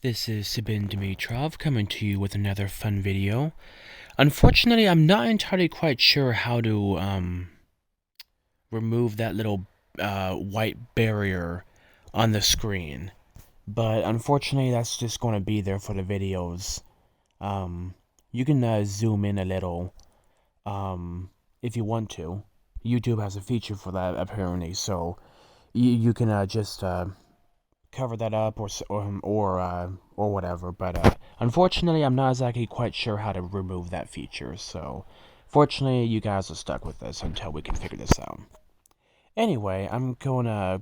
This is Sabin Dimitrov coming to you with another fun video. Unfortunately, I'm not entirely quite sure how to remove that little white barrier on the screen. But unfortunately, that's just going to be there for the videos. You can zoom in a little if you want to. YouTube has a feature for that apparently, so you can just cover that up or whatever. But unfortunately, I'm not exactly quite sure how to remove that feature. So, fortunately, you guys are stuck with this until we can figure this out. Anyway, I'm gonna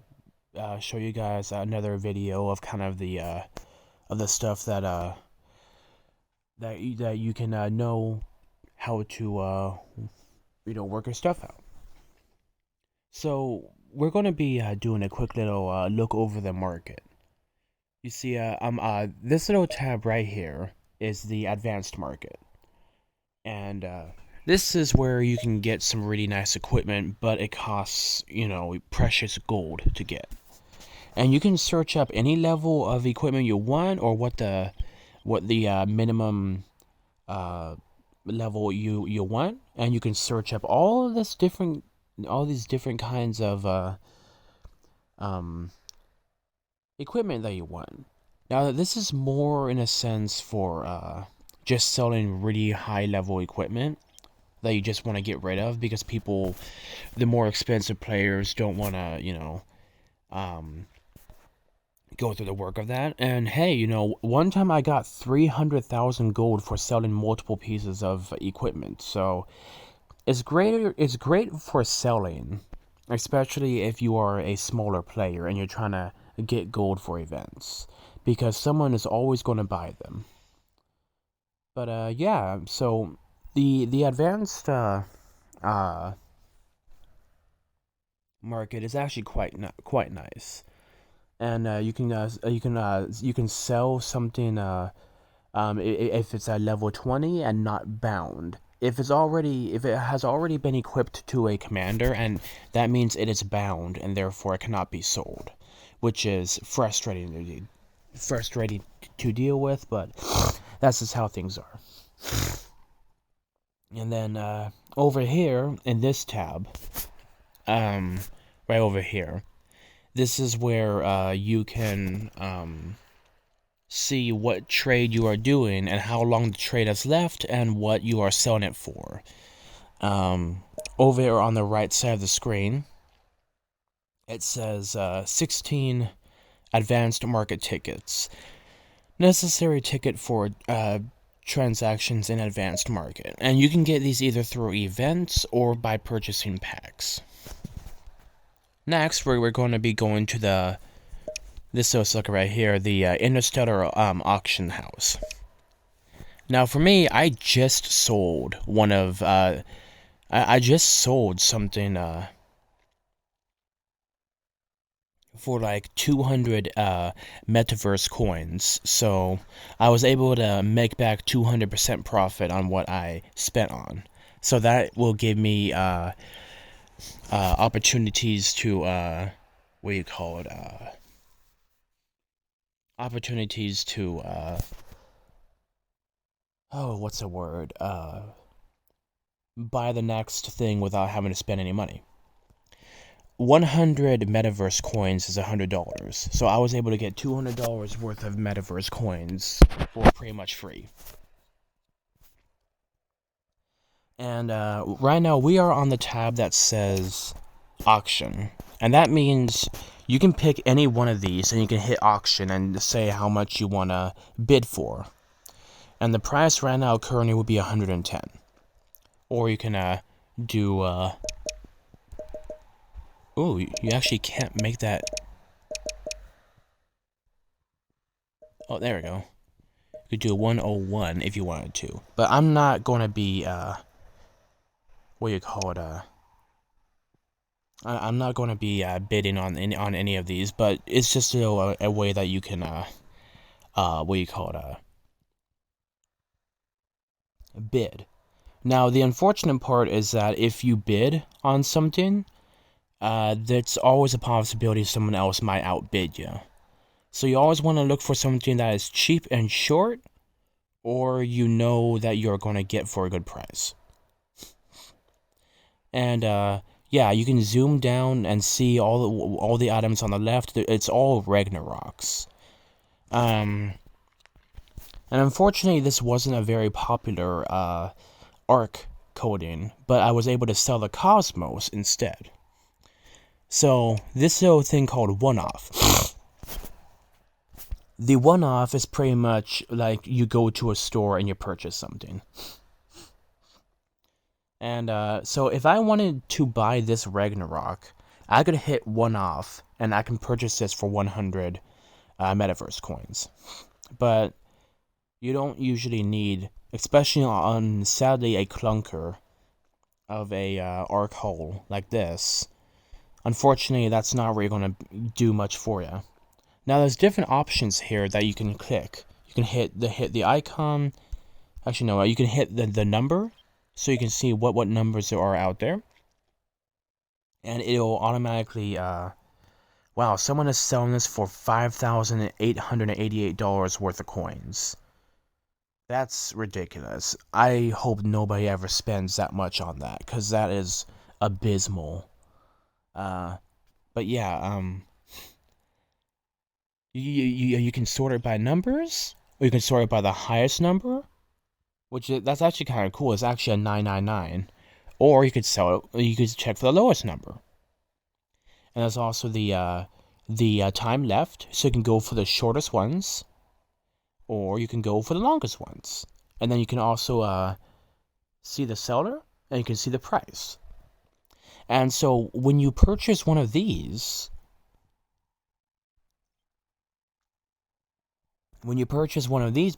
show you guys another video of kind of the stuff that you can know how to work your stuff out. So we're going to be doing a quick little look over the market. You see, this little tab right here is the advanced market, and this is where you can get some really nice equipment, but it costs precious gold to get. And you can search up any level of equipment you want, or what the minimum level you want, and you can search up all these different kinds of equipment that you want. Now, this is more in a sense for just selling really high level equipment that you just want to get rid of, because people, the more expensive players, don't want to go through the work of that. And hey, one time I got 300,000 gold for selling multiple pieces of equipment. So it's great for selling, especially if you are a smaller player and you're trying to get gold for events, because someone is always going to buy them. But yeah, so the advanced market is actually quite nice. And you can sell something if it's at level 20 and not bound. If it has already been equipped to a commander, and that means it is bound and therefore it cannot be sold, which is frustrating to deal with, but that's just how things are. And then over here in this tab, right over here, this is where you can see what trade you are doing and how long the trade has left and what you are selling it for. Over here on the right side of the screen, it says 16 advanced market tickets. Necessary ticket for transactions in advanced market. And you can get these either through events or by purchasing packs. Next, we're going to be going to this little sucker right here, the Interstellar auction house. Now, for me, I just sold one of I just sold something for like 200 metaverse coins, so I was able to make back 200% profit on what I spent on. So that will give me opportunities to what do you call it? Opportunities to what's the word? Buy the next thing without having to spend any money. 100 metaverse coins is $100, so I was able to get $200 worth of metaverse coins for pretty much free. And right now we are on the tab that says auction, and that means you can pick any one of these and you can hit auction and say how much you want to bid for. And the price right now currently would be 110. Or you can do ooh, you actually can't make that. Oh, there we go. You could do 101 if you wanted to. But I'm not going to be what do you call it? I'm not going to be bidding on any of these, but it's just a way that you can what do you call it? Bid. Now, the unfortunate part is that if you bid on something, there's always a possibility someone else might outbid you. So you always want to look for something that is cheap and short, or you know that you're going to get for a good price. And yeah, you can zoom down and see all the items on the left. It's all Ragnaroks. And unfortunately, this wasn't a very popular arc coding, but I was able to sell the Cosmos instead. So this little thing called one-off. The one-off is pretty much like you go to a store and you purchase something. And so if I wanted to buy this Ragnarok, I could hit one-off and I can purchase this for 100 Metaverse coins. But you don't usually need, especially on sadly a clunker of a arc hole like this. Unfortunately, that's not really going to do much for you. Now, there's different options here that you can click. You can hit the icon. Actually, no, you can hit the number, so you can see what numbers there are out there. And it'll automatically, wow, someone is selling this for $5,888 worth of coins. That's ridiculous. I hope nobody ever spends that much on that, because that is abysmal. But yeah, you can sort it by numbers, or you can sort it by the highest number, that's actually kind of cool. It's actually a 999, or you could check for the lowest number. And there's also the time left, so you can go for the shortest ones, or you can go for the longest ones. And then you can also see the seller, and you can see the price. And so when you purchase one of these,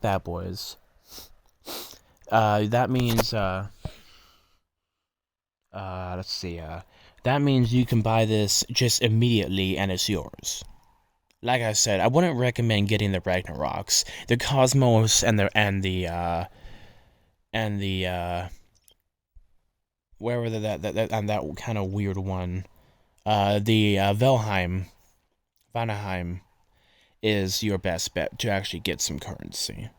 bad boys, that means let's see, that means you can buy this just immediately and it's yours. Like I said, I wouldn't recommend getting the Ragnaroks, the Cosmos, and the wherever that kind of weird one, the Vanaheim is your best bet to actually get some currency.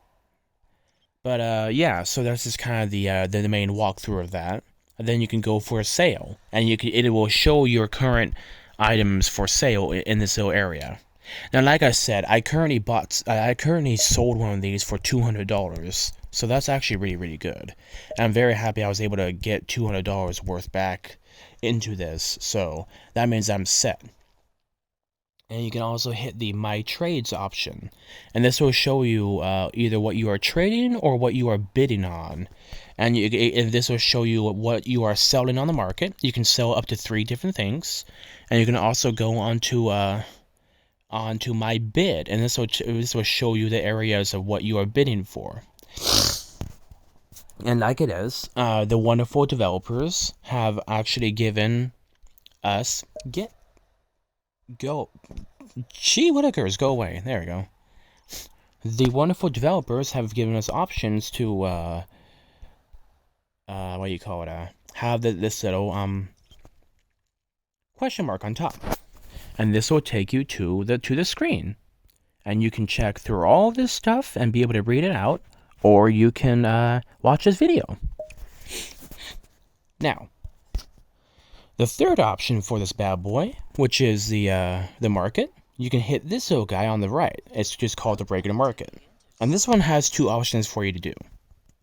But yeah, so that's just kind of the main walkthrough of that. And then you can go for a sale, and it will show your current items for sale in this little area. Now, like I said, I currently sold one of these for $200, so that's actually really, really good. And I'm very happy I was able to get $200 worth back into this, so that means I'm set. And you can also hit the My Trades option, and this will show you either what you are trading or what you are bidding on. And this will show you what you are selling on the market. You can sell up to 3 different things, and you can also go onto My Bid, and this will show you the areas of what you are bidding for. And like it is, the wonderful developers have actually given us Gee Whittakers, go away. There we go. The wonderful developers have given us options to what do you call it? Have this little question mark on top, and this will take you to the screen, and you can check through all this stuff and be able to read it out, or you can watch this video. Now, the third option for this bad boy, which is the market, you can hit this little guy on the right. It's just called the regular market, and this one has 2 options for you to do.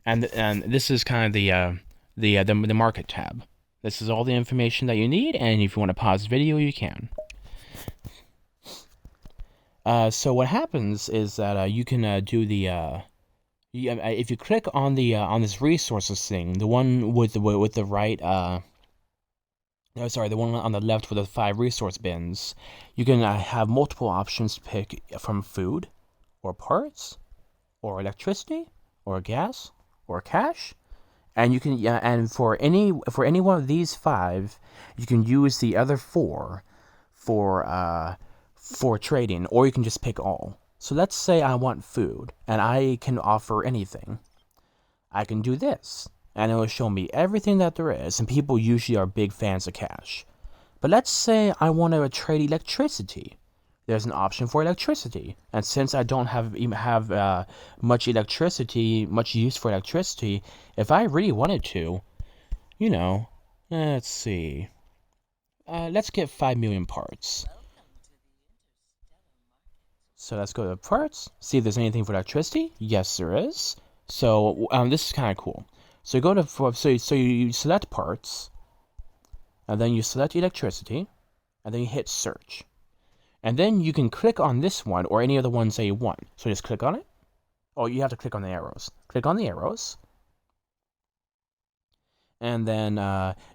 And this is kind of the market tab. This is all the information that you need, and if you want to pause the video, you can. So what happens is that you can do the if you click on on this resources thing, the one with the right no, sorry, the one on the left with the 5 resource bins, you can have multiple options to pick from food, or parts, or electricity, or gas, or cash, and you can and for any one of these 5, you can use the other 4 for trading, or you can just pick all. So let's say I want food, and I can offer anything. I can do this, and it will show me everything that there is, and people usually are big fans of cash. But let's say I want to trade electricity. there's an option for electricity. And since I don't have much electricity, much use for electricity, if I really wanted to, you know, let's see. Let's get 5 million parts. So let's go to parts, see if there's anything for electricity. Yes, there is. So this is kind of cool. So you go to so you select parts, and then you select electricity, and then you hit search. And then you can click on this one or any of the ones that you want. So just click on it. Oh, you have to click on the arrows. Click on the arrows. And then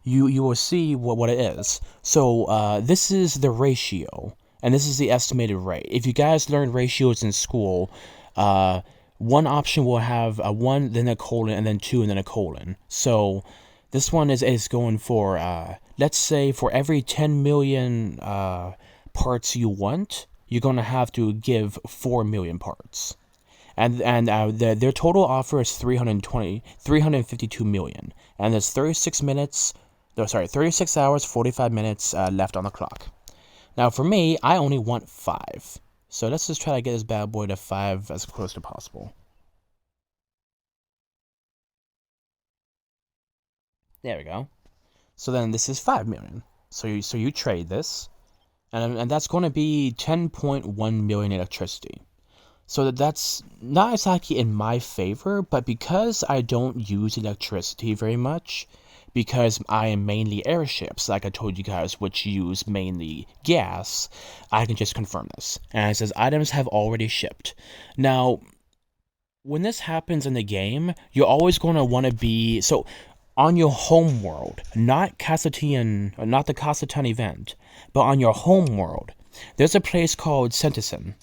you will see what it is. So this is the ratio, and this is the estimated rate. If you guys learned ratios in school, one option will have a 1, then a colon, and then 2, and then a colon. So this one is going for, let's say for every 10 million parts you want, you're going to have to give 4 million parts. And their total offer is 352 million. And there's 36 hours, 45 minutes left on the clock. Now for me, I only want 5. So let's just try to get this bad boy to 5 as close to possible. There we go. So then this is 5 million. So you trade this, and that's going to be 10.1 million electricity. So that's not exactly in my favor, but because I don't use electricity very much, because I am mainly airships, like I told you guys, which use mainly gas, I can just confirm this. And it says items have already shipped. Now, when this happens in the game, you're always going to want to be... So, on your home world, not the Kasatan event, but on your home world, there's a place called Sentison.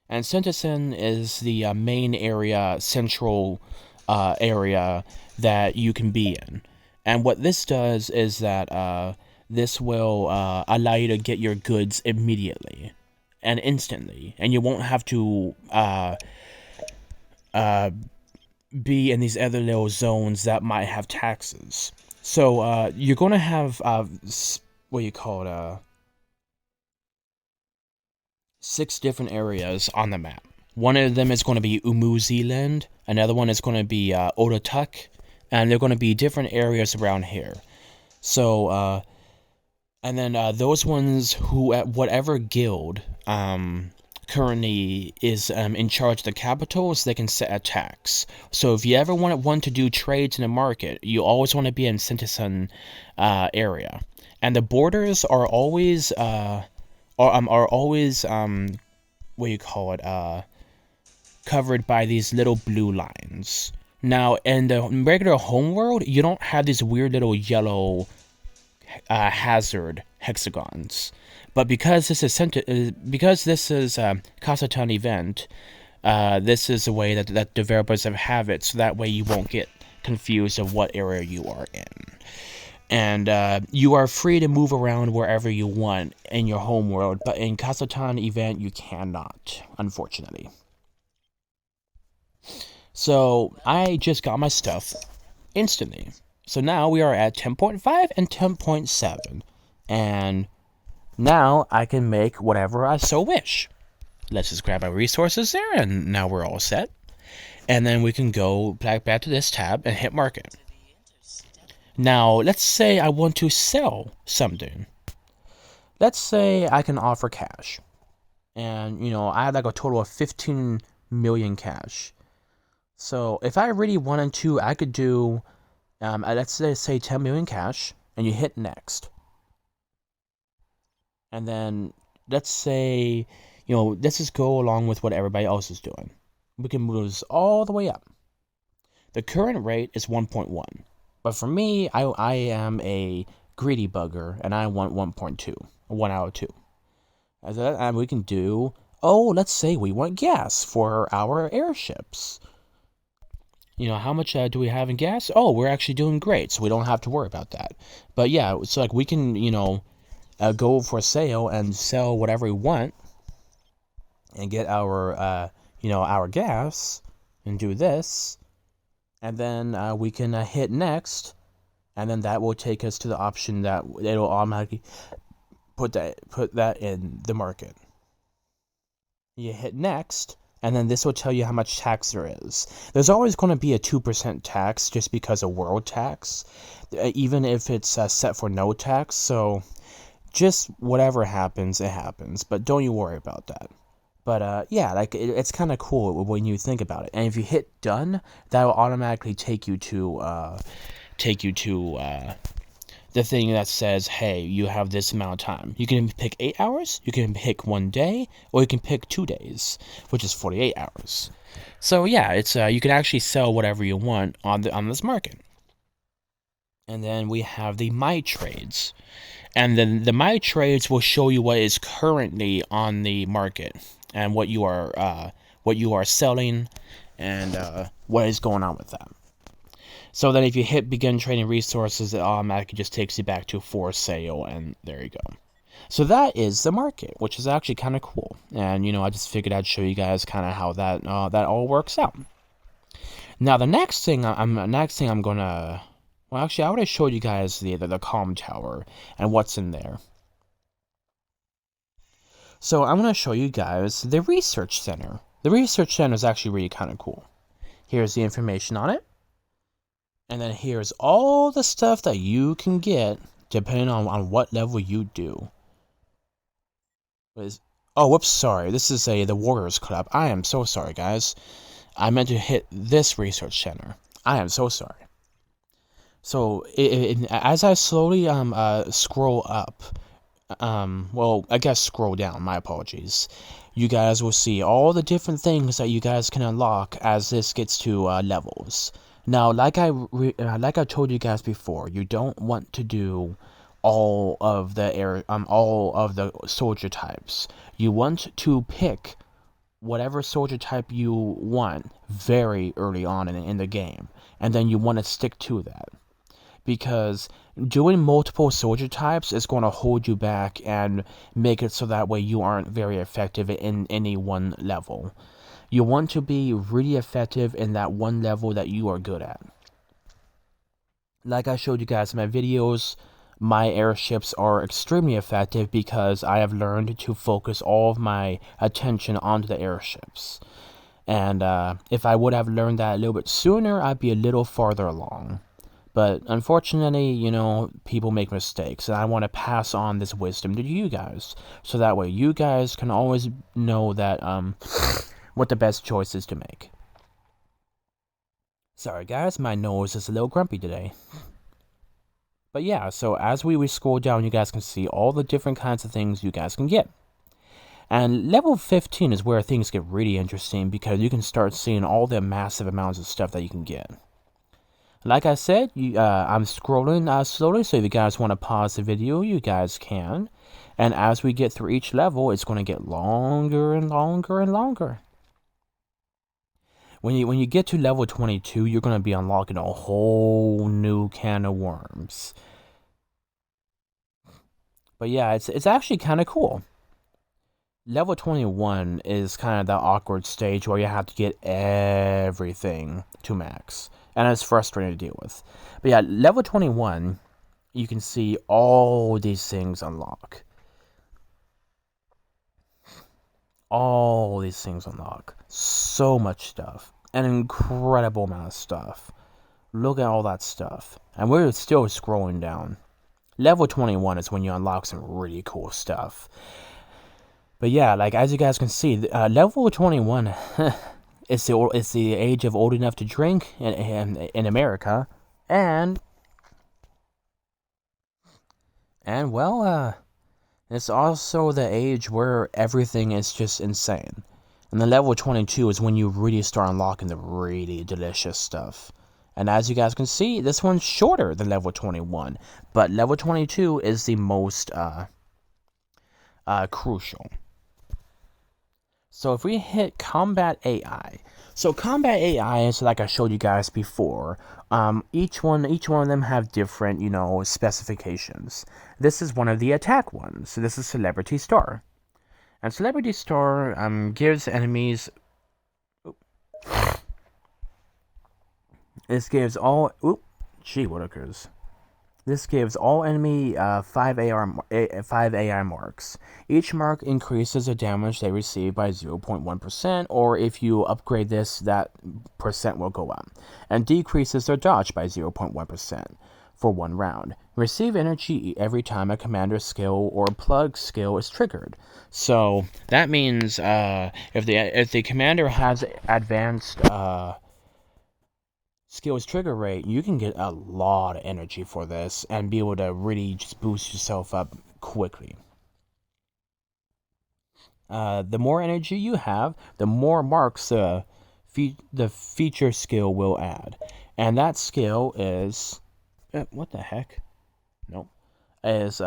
And Sentison is the main area, central area that you can be in. And what this does is that this will allow you to get your goods immediately and instantly. And you won't have to be in these other little zones that might have taxes. So you're going to have, what do you call it, 6 different areas on the map. One of them is going to be Umu Zealand, another one is going to be Otatuk, and they're going to be different areas around here. So, and then those ones who at whatever guild currently is in charge of the capitals, they can set a tax. So if you ever want to do trades in the market, you always want to be in Sentison area. And the borders are always... are always what you call it, covered by these little blue lines. Now in the regular homeworld, you don't have these weird little yellow hazard hexagons, but because this is Kasatan event, this is a way that developers have it, so that way you won't get confused of what area you are in. And you are free to move around wherever you want in your home world, but in Kasatan event, you cannot, unfortunately. So I just got my stuff instantly. So now we are at 10.5 and 10.7. And now I can make whatever I so wish. Let's just grab our resources there, and now we're all set. And then we can go back to this tab and hit market. Now, let's say I want to sell something. Let's say I can offer cash. And, I have like a total of 15 million cash. So, if I really wanted to, I could do, let's say 10 million cash, and you hit next. And then, let's say, let's just go along with what everybody else is doing. We can move this all the way up. The current rate is 1.1. But for me, I am a greedy bugger, and I want 1.2, 1 out of 2. And we can do, let's say we want gas for our airships. How much do we have in gas? Oh, we're actually doing great, so we don't have to worry about that. But yeah, so like we can, go for sale and sell whatever we want, and get our, our gas, and do this. And then we can hit next, and then that will take us to the option that it'll automatically put that in the market. You hit next, and then this will tell you how much tax there is. There's always going to be a 2% tax just because of world tax, even if it's set for no tax. So just whatever happens, it happens. But don't you worry about that. But yeah, like it's kind of cool when you think about it. And if you hit done, that will automatically take you to the thing that says, hey, you have this amount of time. You can pick 8 hours, you can pick 1 day, or you can pick 2 days, which is 48 hours. So yeah, it's you can actually sell whatever you want on this market. And then we have the My Trades. And then the My Trades will show you what is currently on the market and what you are selling and what is going on with that. So then if you hit begin trading resources, it automatically just takes you back to for sale, and there you go. So that is the market, which is actually kind of cool. And, I just figured I'd show you guys kind of how that all works out. Now, the next thing I'm going to... Well, actually, I would have showed you guys the Calm Tower and what's in there. So I'm going to show you guys the Research Center. The Research Center is actually really kind of cool. Here's the information on it. And then here's all the stuff that you can get depending on what level you do. Oh, whoops, sorry. This is the Warriors Club. I am so sorry, guys. I meant to hit this research center. I am so sorry. So as I slowly scroll up, well, I guess scroll down. My apologies. You guys will see all the different things that you guys can unlock as this gets to levels. Now, like I told you guys before, you don't want to do all of the soldier types. You want to pick whatever soldier type you want very early on in the game, and then you want to stick to that, because doing multiple soldier types is going to hold you back and make it so that way you aren't very effective in any one level. You want to be really effective in that one level that you are good at. Like I showed you guys in my videos, my airships are extremely effective because I have learned to focus all of my attention onto the airships. And if I would have learned that a little bit sooner, I'd be a little farther along. But unfortunately, people make mistakes, and I want to pass on this wisdom to you guys, so that way you guys can always know that what the best choice is to make. Sorry guys, my nose is a little grumpy today. But yeah, so as we scroll down, you guys can see all the different kinds of things you guys can get. And level 15 is where things get really interesting, because you can start seeing all the massive amounts of stuff that you can get. Like I said, I'm scrolling slowly, so if you guys want to pause the video, you guys can. And as we get through each level, it's going to get longer and longer and longer. When you get to level 22, you're going to be unlocking a whole new can of worms. But yeah, it's actually kind of cool. Level 21 is kind of the awkward stage where you have to get everything to max. And it's frustrating to deal with. But yeah, level 21, you can see all these things unlock. All these things unlock. So much stuff. An incredible amount of stuff. Look at all that stuff. And we're still scrolling down. Level 21 is when you unlock some really cool stuff. But yeah, like as you guys can see, level 21 it's the age of old enough to drink in America, and well, it's also the age where everything is just insane. And the level 22 is when you really start unlocking the really delicious stuff. And as you guys can see, this one's shorter than level 21, but level 22 is the most crucial. So if we hit Combat AI, so Combat AI is like I showed you guys before. Each one of them have different, specifications. This is one of the attack ones. So this is Celebrity Star, and Celebrity Star gives enemies. This gives all. Gee, what occurs? This gives all enemy 5 AI marks. Each mark increases the damage they receive by 0.1%, or if you upgrade this, that percent will go up, and decreases their dodge by 0.1% for 1 round. Receive energy every time a commander skill or plug skill is triggered. So that means if the commander has advanced skills trigger rate, you can get a lot of energy for this and be able to really just boost yourself up quickly. The more energy you have, the more marks the feature skill will add, and that skill is what the heck? Nope, is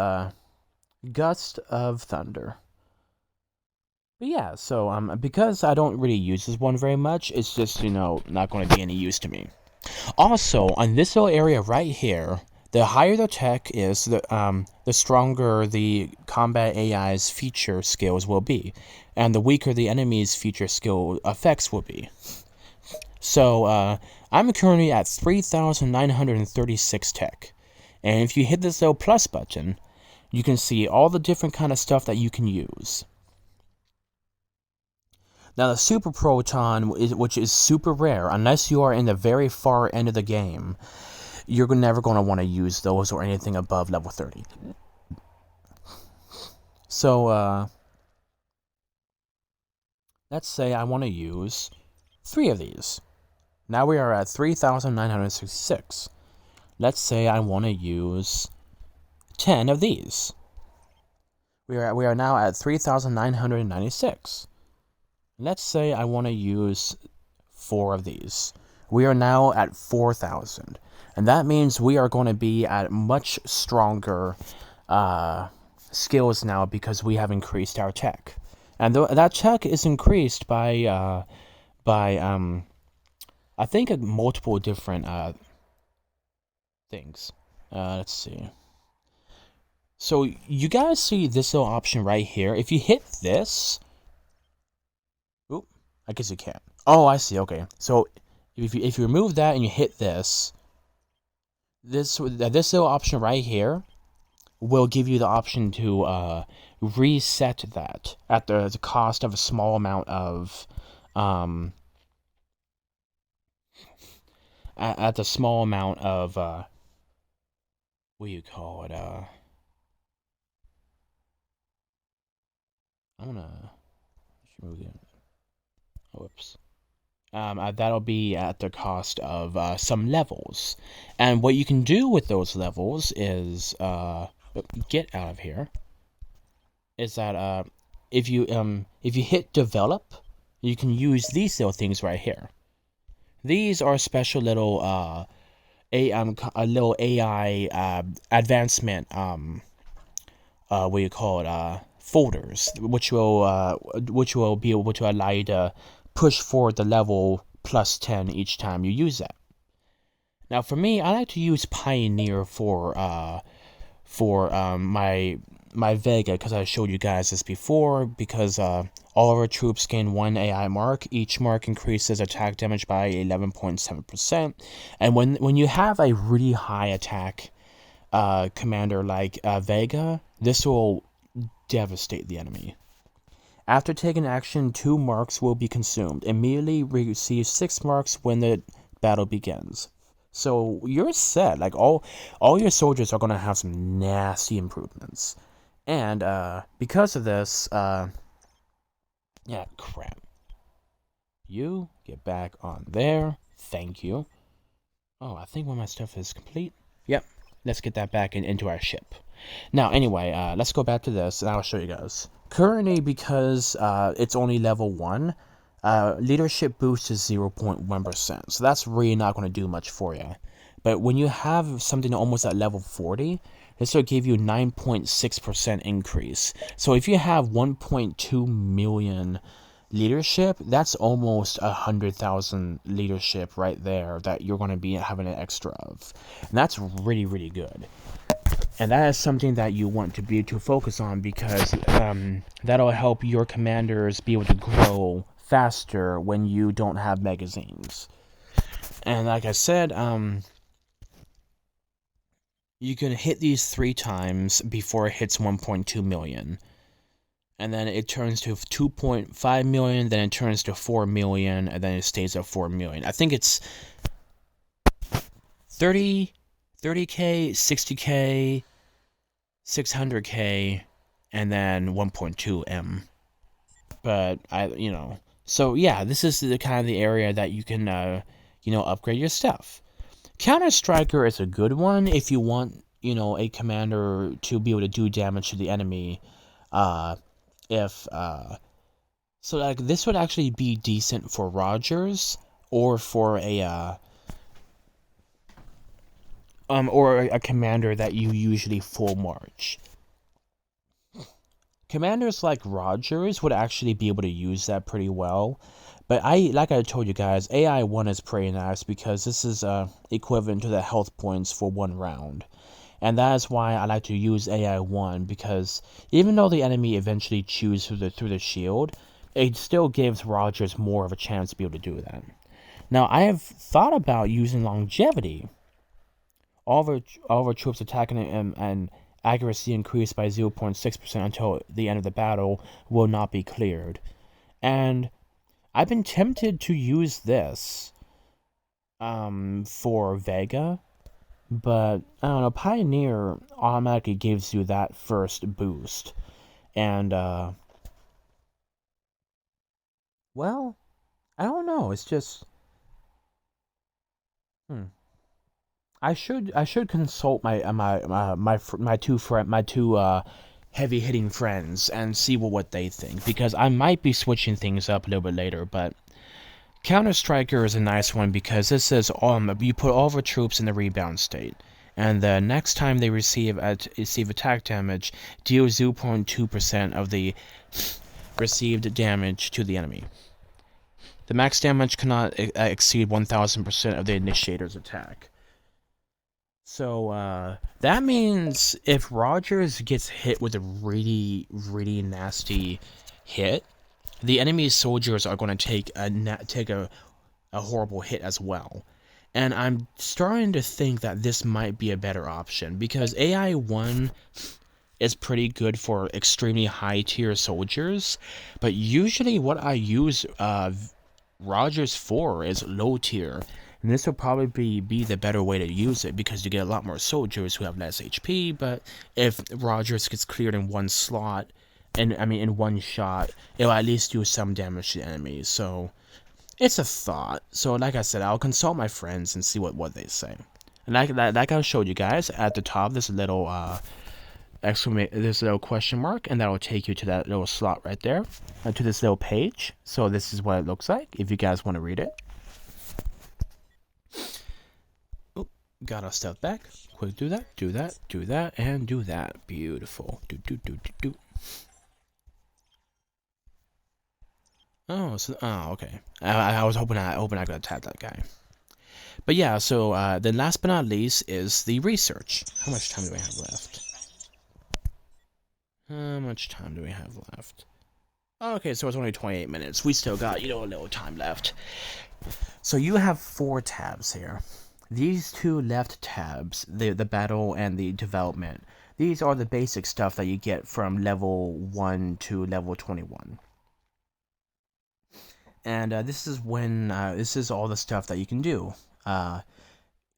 Gust of Thunder. But yeah, so because I don't really use this one very much, it's just not going to be any use to me. Also, on this little area right here, the higher the tech is, the stronger the combat AI's feature skills will be, and the weaker the enemy's feature skill effects will be. So, I'm currently at 3,936 tech, and if you hit this little plus button, you can see all the different kind of stuff that you can use. Now, the Super Proton, which is super rare, unless you are in the very far end of the game, you're never going to want to use those or anything above level 30. So, let's say I want to use 3 of these. Now we are at 3,966. Let's say I want to use 10 of these. We are now at 3,996. Let's say I want to use 4 of these. We are now at 4,000. And that means we are going to be at much stronger skills now because we have increased our tech. And that tech is increased by I think multiple different things. Let's see. So you guys see this little option right here. If you hit this, I guess you can't. Oh, I see. Okay, so if you remove that and you hit this little option right here will give you the option to reset that at the cost of a small amount of at the small amount of what do you call it? I'm gonna move it. Whoops. That'll be at the cost of some levels, and what you can do with those levels is get out of here. Is that if you hit develop, you can use these little things right here. These are special little a little AI advancement what do you call it folders, which will be able to allow you to push forward the level plus 10 each time you use that. Now for me, I like to use Pioneer for my Vega, because I showed you guys this before, because all of our troops gain 1 AI mark. Each mark increases attack damage by 11.7%, and when you have a really high attack commander like Vega, this will devastate the enemy. After taking action, 2 marks will be consumed. Immediately receive 6 marks when the battle begins. So you're set. Like all your soldiers are gonna have some nasty improvements. And because of this, yeah, crap. You get back on there. Thank you. Oh, I think one of my stuff is complete. Yep. Let's get that back into our ship. Now, anyway, let's go back to this, and I'll show you guys. Currently, because it's only level 1, leadership boost is 0.1%, so that's really not going to do much for you. But when you have something almost at level 40, this will give you 9.6% increase. So if you have 1.2 million leadership, that's almost 100,000 leadership right there that you're going to be having an extra of. And that's really, really good. And that is something that you want to be able to focus on, because that'll help your commanders be able to grow faster when you don't have magazines. And like I said, You can hit these 3 times before it hits 1.2 million. And then it turns to 2.5 million, then it turns to 4 million, and then it stays at 4 million. I think it's 30k, 60k, 600k, and then 1.2 M. But so yeah, this is the kind of the area that you can upgrade your stuff. Counter Striker is a good one if you want a commander to be able to do damage to the enemy. If So like this would actually be decent for Rogers or for a commander that you usually full march. Commanders like Rogers would actually be able to use that pretty well. But like I told you guys, AI1 is pretty nice because this is equivalent to the health points for 1 round. And that is why I like to use AI1, because even though the enemy eventually chews through the shield, it still gives Rogers more of a chance to be able to do that. Now, I have thought about using longevity. All of our troops attacking and accuracy increased by 0.6% until the end of the battle will not be cleared. And I've been tempted to use this for Vega, but I don't know, Pioneer automatically gives you that first boost. And well, I don't know, it's just I should consult my two heavy hitting friends and see what they think, because I might be switching things up a little bit later. But Counter Striker is a nice one because this says you put all of your troops in the rebound state, and the next time they receive attack damage, deal 0.2% of the received damage to the enemy. The max damage cannot exceed 1000% of the initiator's attack. So that means if Rogers gets hit with a really, really nasty hit, the enemy soldiers are going to take a horrible hit as well. And I'm starting to think that this might be a better option, because AI1 is pretty good for extremely high tier soldiers, but usually what I use Rogers for is low tier. And this will probably be the better way to use it, because you get a lot more soldiers who have less HP. But if Rogers gets cleared in one slot, in one shot, it'll at least do some damage to the enemies. So it's a thought. So like I said, I'll consult my friends and see what they say. And like I showed you guys at the top, this little this little question mark, and that will take you to that little slot right there, to this little page. So this is what it looks like if you guys want to read it. Oh, got our stuff back. Quick, do that, and do that. Beautiful. Do. Oh, okay. I was hoping I could attack that guy. But yeah, so then last but not least is the research. How much time do we have left? Okay, so it's only 28 minutes. We still got, a little time left. So you have 4 tabs here. These 2 left tabs, the battle and the development, these are the basic stuff that you get from level 1 to level 21. And this is all the stuff that you can do.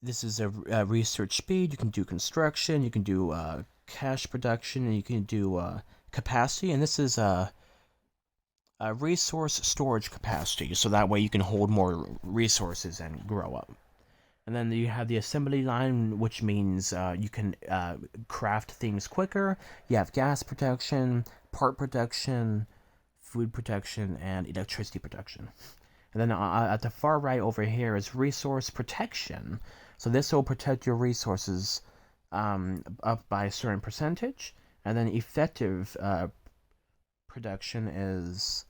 This is a research speed. You can do construction. You can do cash production, and you can do capacity. And this is a resource storage capacity, so that way you can hold more resources and grow up. And then you have the assembly line, which means you can craft things quicker. You have gas production, part production, food production, and electricity production. And then at the far right over here is resource protection. So this will protect your resources up by a certain percentage. And then effective production is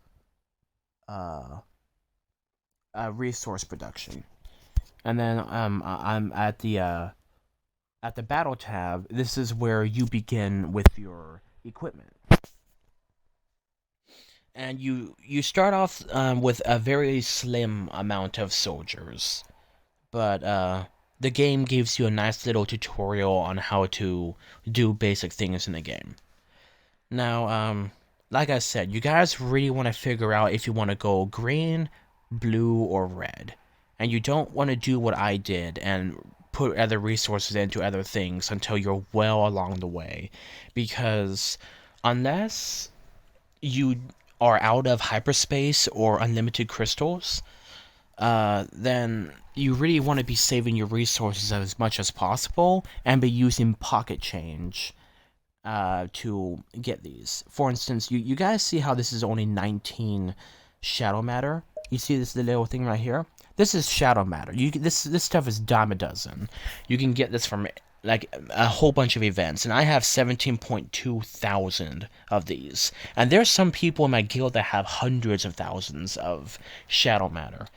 resource production. And then I'm at the battle tab. This is where you begin with your equipment. And you start off with a very slim amount of soldiers, but the game gives you a nice little tutorial on how to do basic things in the game. Now, like I said, you guys really want to figure out if you want to go green, blue, or red. And you don't want to do what I did and put other resources into other things until you're well along the way. Because unless you are out of hyperspace or unlimited crystals, then you really want to be saving your resources as much as possible and be using pocket change to get these. For instance, you guys see how this is only 19 shadow matter? You see this little thing right here? This is shadow matter. This stuff is dime a dozen. You can get this from like a whole bunch of events, and I have 17.2 thousand of these. And there's some people in my guild that have hundreds of thousands of shadow matter.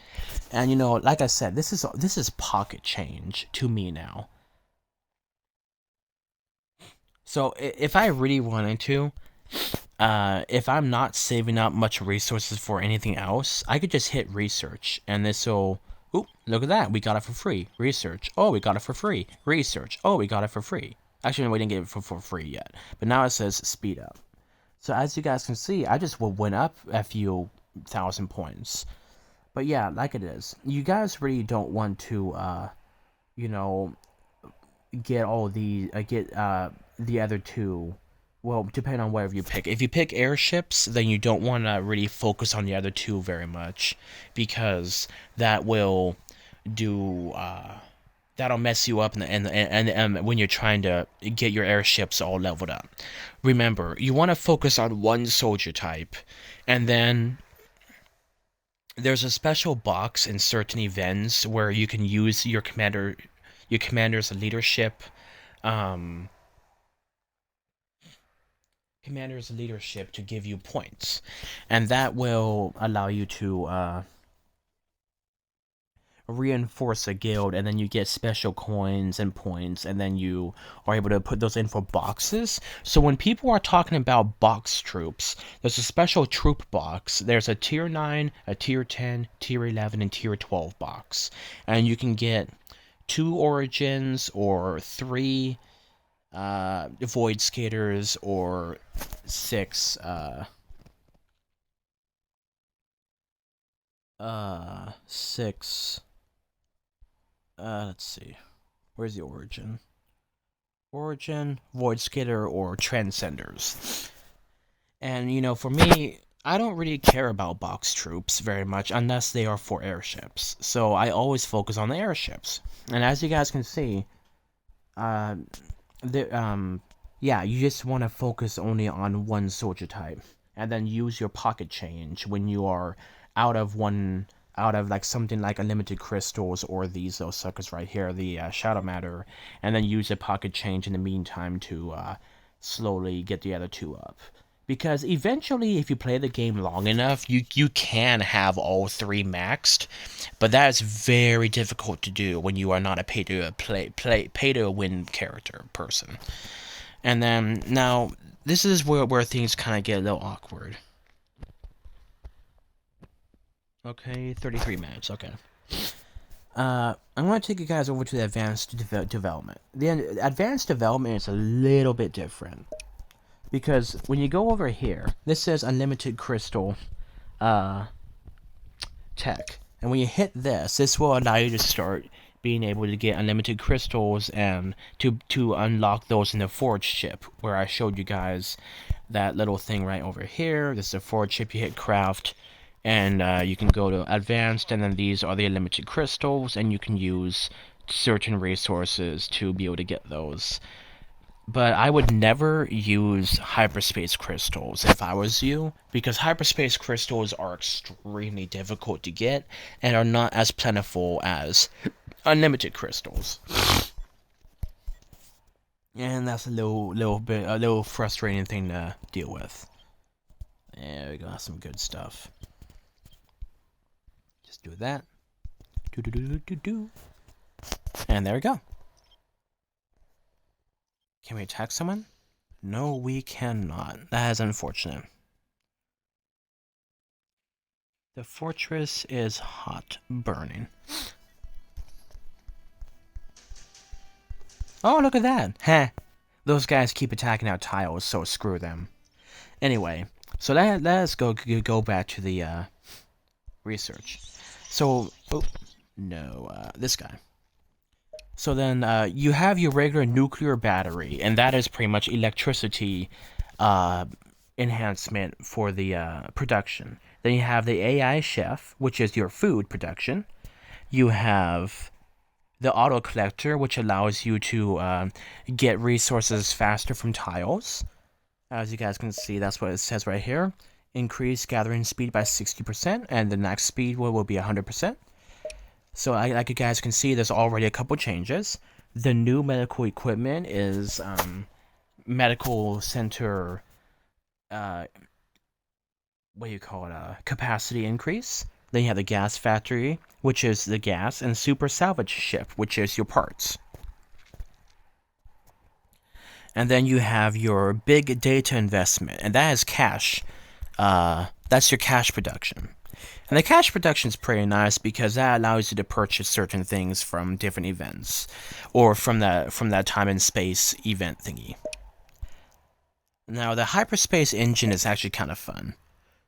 And you know, like I said, this is pocket change to me now. So if I really wanted to, if I'm not saving up much resources for anything else, I could just hit research, and this will. Oop! Look at that. We got it for free. Research. Oh, we got it for free. Research. Oh, we got it for free. Actually, we didn't get it for free yet. But now it says speed up. So as you guys can see, I just went up a few thousand points. But yeah, like it is. You guys really don't want to, you know, get all the other two. Well, depending on whatever you pick. If you pick airships, then you don't want to really focus on the other two very much, because that will do that'll mess you up and when you're trying to get your airships all leveled up. Remember, you want to focus on one soldier type, and then there's a special box in certain events where you can use your commander's leadership um, to give you points, and that will allow you to reinforce a guild, and then you get special coins and points, and then you are able to put those in for boxes. So when people are talking about box troops, there's a special troop box. There's a tier 9, a tier 10, tier 11, and tier 12 box, and you can get 2 origins or 3 void skaters or 6 6 let's see, where's the origin, void skater, or transcenders. And you know, for me, I don't really care about box troops very much unless they are for airships, so I always focus on the airships. And as you guys can see, uh yeah, you just want to focus only on one soldier type, and then use your pocket change when you are out of one, out of like something like unlimited crystals or these little suckers right here, the shadow matter, and then use a pocket change in the meantime to slowly get the other two up. Because eventually, if you play the game long enough, you can have all 3 maxed, but that is very difficult to do when you are not a pay to win character person. And then now this is where things kind of get a little awkward. Okay, 33 minutes. Okay. I'm going to take you guys over to the advanced development. The advanced development is a little bit different, because when you go over here, this says unlimited crystal tech, and when you hit this will allow you to start being able to get unlimited crystals and to unlock those in the forge ship, where I showed you guys that little thing right over here. This is a forge ship. You hit craft, and you can go to advanced, and then these are the unlimited crystals, and you can use certain resources to be able to get those. But I would never use hyperspace crystals if I was you, because hyperspace crystals are extremely difficult to get and are not as plentiful as unlimited crystals. And that's a little frustrating thing to deal with. There we go, that's some good stuff. Just do that. And there we go. Can we attack someone? No, we cannot. That is unfortunate. The fortress is hot, burning. Oh, look at that. Heh. Those guys keep attacking our tiles, so screw them. Anyway, so let's go back to the research. So, oh, no, this guy. So then you have your regular nuclear battery, and that is pretty much electricity uh, enhancement for the production. Then you have the AI chef, which is your food production. You have the auto collector, which allows you to get resources faster from tiles. As you guys can see, that's what it says right here. Increase gathering speed by 60%, and the next speed will be 100%. So like you guys can see, there's already a couple changes. The new medical equipment is medical center, what do you call it, capacity increase. Then you have the gas factory, which is the gas, and super salvage ship, which is your parts. And then you have your big data investment, and that is cash. That's your cash production. And the cash production is pretty nice because that allows you to purchase certain things from different events, or from that time and space event thingy. Now the hyperspace engine is actually kind of fun.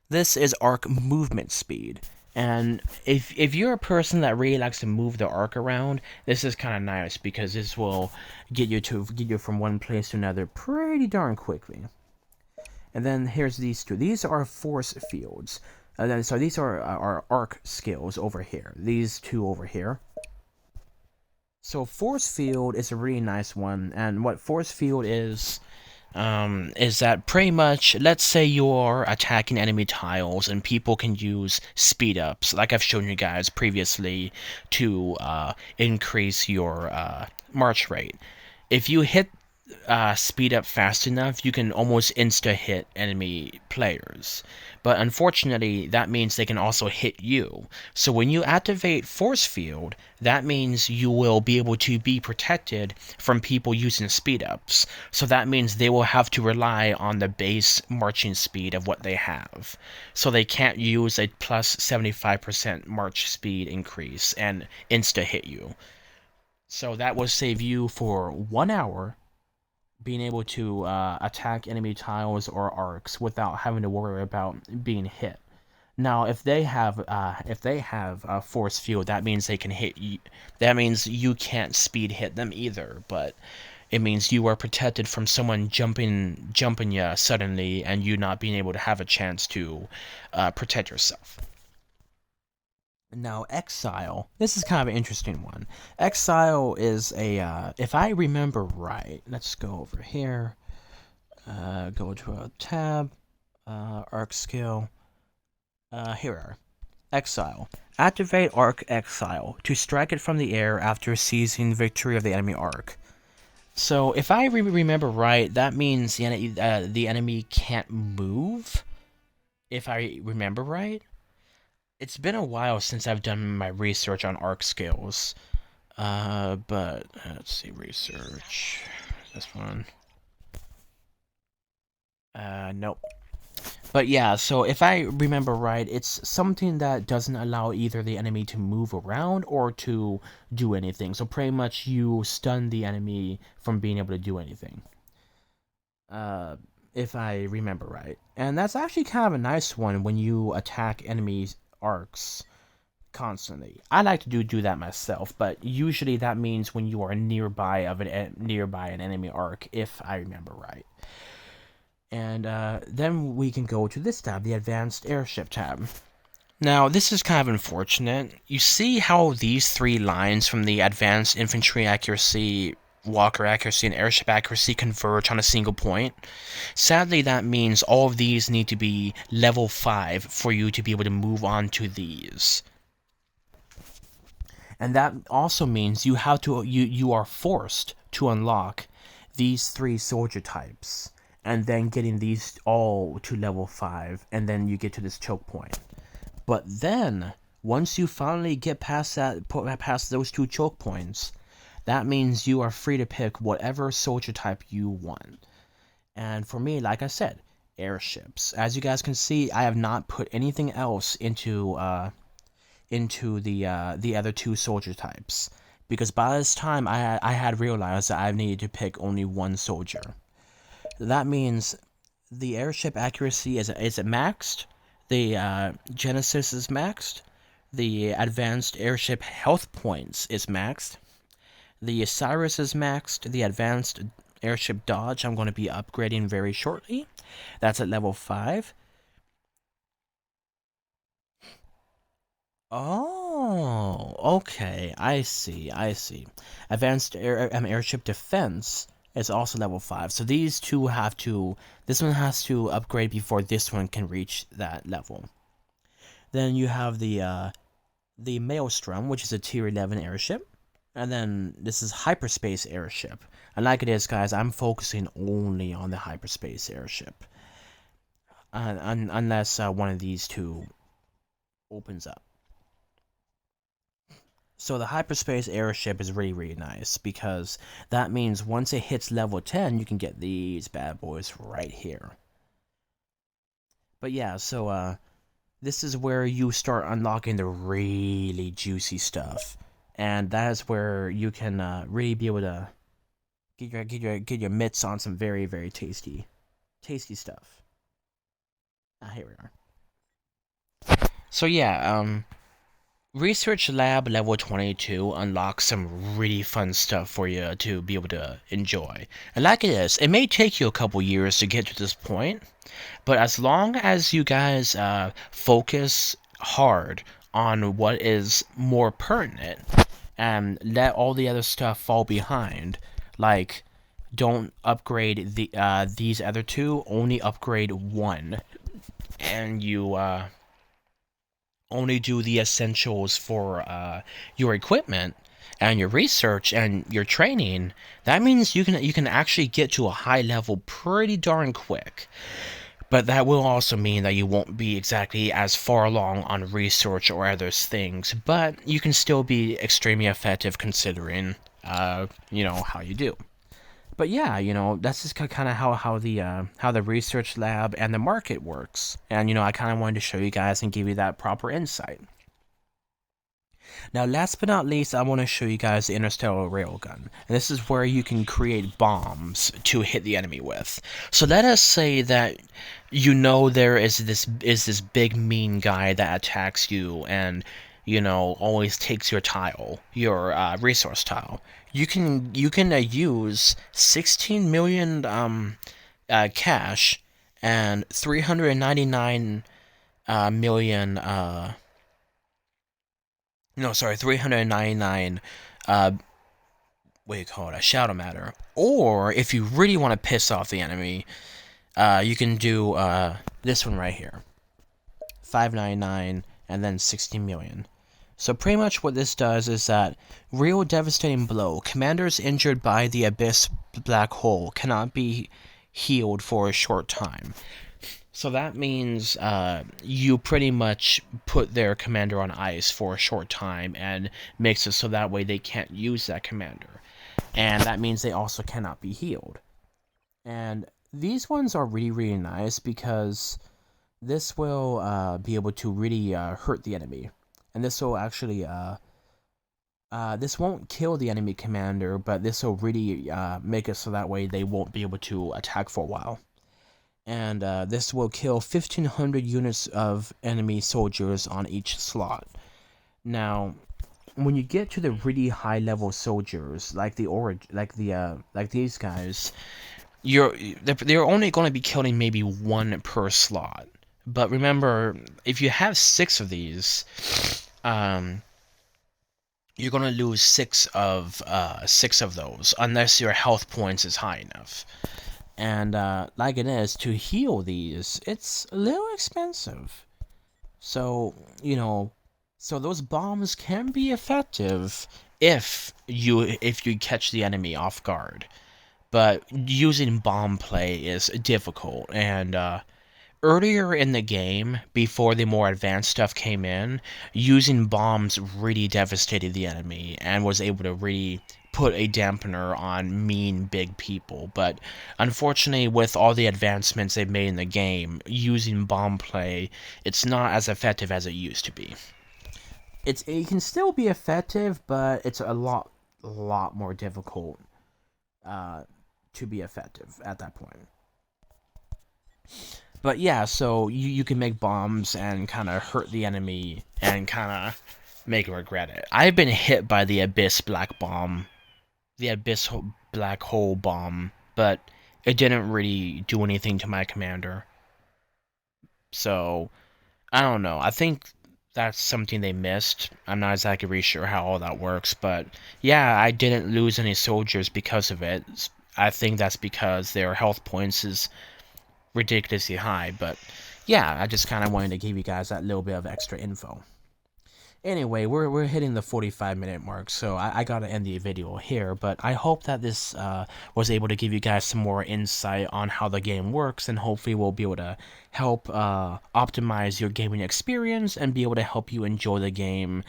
This is arc movement speed. And if you're a person that really likes to move the arc around, this is kind of nice because this will get you from one place to another pretty darn quickly. And then here's these two. These are force fields. So these are our arc skills over here. These two over here. So force field is a really nice one, and what force field is that pretty much, let's say you're attacking enemy tiles and people can use speed ups, like I've shown you guys previously, to increase your march rate. If you hit speed up fast enough, you can almost insta-hit enemy players. But unfortunately, that means they can also hit you. So when you activate Force Field, that means you will be able to be protected from people using speed ups. So that means they will have to rely on the base marching speed of what they have. So they can't use a plus 75% march speed increase and insta-hit you. So that will save you for 1 hour being able to attack enemy tiles or arcs without having to worry about being hit. Now, if they have force field, that means they can hit you. That means you can't speed hit them either. But it means you are protected from someone jumping you suddenly, and you not being able to have a chance to protect yourself. Now, Exile. This is kind of an interesting one. Exile is a, if I remember right, let's go over here, go to a tab, arc skill, here we are. Exile. Activate Arc Exile to strike it from the air after seizing victory of the enemy arc. So, if I remember right, that means the enemy can't move, if I remember right. It's been a while since I've done my research on arc skills. But let's see, research. This one. Nope. But yeah, so if I remember right, it's something that doesn't allow either the enemy to move around or to do anything. So pretty much you stun the enemy from being able to do anything. If I remember right. And that's actually kind of a nice one when you attack enemies arcs constantly. I like to do that myself, but usually that means when you are nearby an enemy arc, if I remember right. And then we can go to this tab, the Advanced Airship tab. Now, this is kind of unfortunate. You see how these three lines from the Advanced Infantry Accuracy, Walker Accuracy, and Airship Accuracy converge on a single point? Sadly, that means all of these need to be level 5 for you to be able to move on to these. And that also means you are forced to unlock these 3 soldier types, and then getting these all to level 5, and then you get to this choke point. But then, once you finally get past those 2 choke points, that means you are free to pick whatever soldier type you want. And for me, like I said, airships. As you guys can see, I have not put anything else into the other 2 soldier types because by this time I had realized that I needed to pick only one soldier. That means the airship accuracy is maxed, the Genesis is maxed, the advanced airship health points is maxed, the Cyrus is maxed, the advanced airship dodge I'm going to be upgrading very shortly. That's at level 5. Oh, okay. I see. I see. Advanced airship defense is also level 5. So these two have to. This one has to upgrade before this one can reach that level. Then you have the Maelstrom, which is a tier 11 airship. And then this is hyperspace airship. And like it is, guys, I'm focusing only on the hyperspace airship. Unless one of these two opens up. So the hyperspace airship is really, really nice because that means once it hits level 10, you can get these bad boys right here. But yeah, so this is where you start unlocking the really juicy stuff. And that is where you can really be able to get your mitts on some very, very tasty stuff. Here we are. So yeah, Research Lab level 22 unlocks some really fun stuff for you to be able to enjoy. And like it is, it may take you a couple years to get to this point, but as long as you guys focus hard on what is more pertinent and let all the other stuff fall behind, like don't upgrade these other two, only upgrade one, and you only do the essentials for your equipment and your research and your training, that means you can actually get to a high level pretty darn quick. But that will also mean that you won't be exactly as far along on research or other things, but you can still be extremely effective considering, how you do. But yeah, that's just kind of how the research lab and the market works. And I kind of wanted to show you guys and give you that proper insight. Now, last but not least, I want to show you guys the Interstellar Railgun. And this is where you can create bombs to hit the enemy with. So let us say that there is this big mean guy that attacks you and always takes your tile, your resource tile. You can use 16 million cash and 399 million 399 what do you call it, a shadow matter. Or if you really want to piss off the enemy, you can do this one right here, 599 and then 60 million. So pretty much what this does is that real devastating blow. Commanders injured by the abyss black hole cannot be healed for a short time. So that means you pretty much put their commander on ice for a short time and makes it so that way they can't use that commander. And that means they also cannot be healed. And these ones are really, really nice because this will be able to really hurt the enemy. And this will actually, this won't kill the enemy commander, but this will really make it so that way they won't be able to attack for a while. And this will kill 1,500 units of enemy soldiers on each slot. Now, when you get to the really high level soldiers, like these guys, they're only going to be killing maybe one per slot. But remember, if you have 6 of these, you're gonna lose 6 of those unless your health points is high enough. And like it is, to heal these, it's a little expensive. So so those bombs can be effective if you catch the enemy off guard. But using bomb play is difficult, and earlier in the game, before the more advanced stuff came in, using bombs really devastated the enemy and was able to really put a dampener on mean big people. But unfortunately, with all the advancements they've made in the game, using bomb play, it's not as effective as it used to be. It can still be effective, but it's a lot a lot more difficult to be effective at that point. But yeah, so you can make bombs and kind of hurt the enemy and kind of make them regret it. I've been hit by the Abyss Black Bomb, the Abyss Black Hole Bomb, but it didn't really do anything to my commander. So, I don't know. I think that's something they missed. I'm not exactly really sure how all that works, but yeah, I didn't lose any soldiers because of it. I think that's because their health points is ridiculously high, but yeah, I just kind of wanted to give you guys that little bit of extra info. Anyway, we're hitting the 45-minute mark, so I gotta end the video here, but I hope that this was able to give you guys some more insight on how the game works, and hopefully we'll be able to help optimize your gaming experience and be able to help you enjoy the game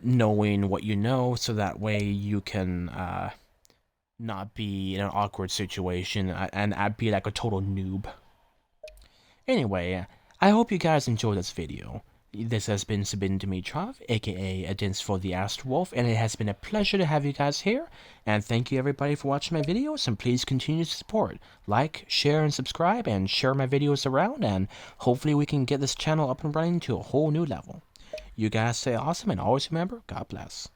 knowing what you know, so that way you can not be in an awkward situation and be like a total noob. Anyway, I hope you guys enjoyed this video. This has been Sabin Dimitrov, aka Against for the Astrowolf, and it has been a pleasure to have you guys here. And thank you everybody for watching my videos, and please continue to support. Like, share, and subscribe, and share my videos around, and hopefully we can get this channel up and running to a whole new level. You guys stay awesome, and always remember, God bless.